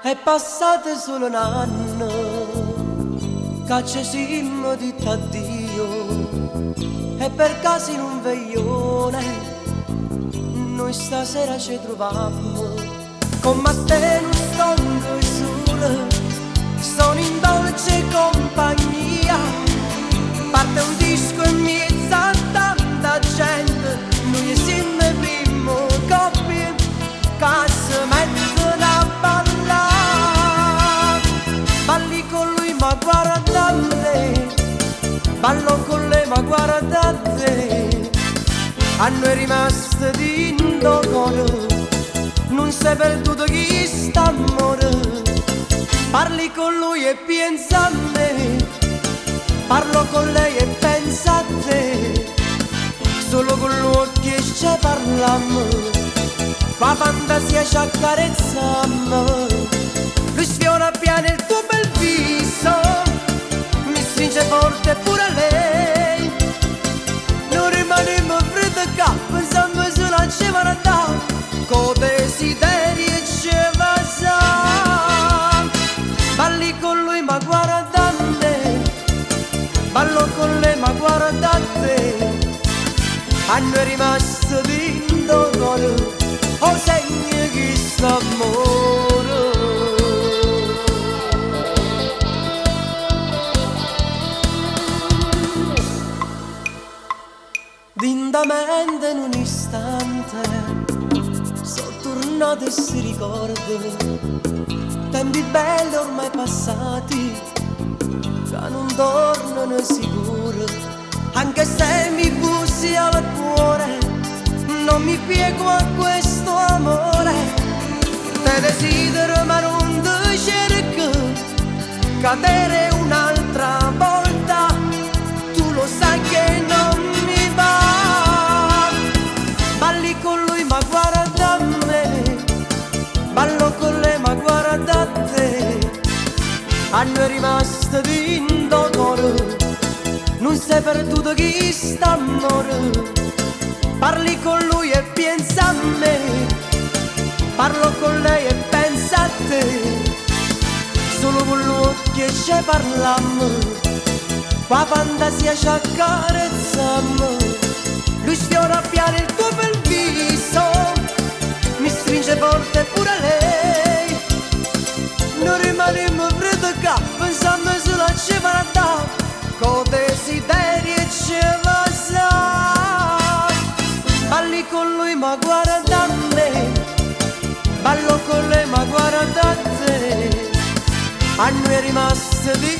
È passato solo un anno che ci siamo detti addio, e per caso in un veglione noi stasera ci trovammo. Con te non sto solo, sono in dolce compagnia. Parte un disco e mezzo a tanta gente, noi siamo le prime coppie che si mettono a ballare. Balli con lui ma guarda a me, ballo con lei ma guarda a te. A noi è rimasto dentro cuore, non si è perduto chi sta amore. Parli con lui e pensa a me, parlo con lei e pensa a te. Solo con l'occhio ci parliamo, la fantasia ci accarezziamo. Lui sfiora piano il tuo bel viso, mi stringe forte pure lei. Non rimaniamo freddi che pensiamo solo a ci guardare, con desideri e ci va. Balli con lui ma guarda a me, ballo con lei ma guarda a te. A noi è rimasto dentro cuore, o segno che st'amore. Dintamente in un istante sono tornato e si ricorda tempi belli ormai passati che non tornano sicuro. Anche se mi bussi al cuore non mi piego a questo amore. Te desidero ma non ti cerco, cadere un'altra volta, tu lo sai che non mi va. Balli con lui ma guarda a me, ballo con lei ma guarda a te. A noi è rimasto dentro cuore, non si è perduto chi sta amore. Parli con lui e pensa a me, parlo con lei e pensa a te. Solo con l'occhio ci parliamo, la fantasia ci accarezziamo. Lui sfiora piano il tuo bel viso, mi stringe forte pure lei. Non rimaniamo freddi che pensiamo solo a ci guardare, con desideri e ci va. Balli con lui ma guarda a me, ballo con lei ma guarda a te. A noi è rimasto di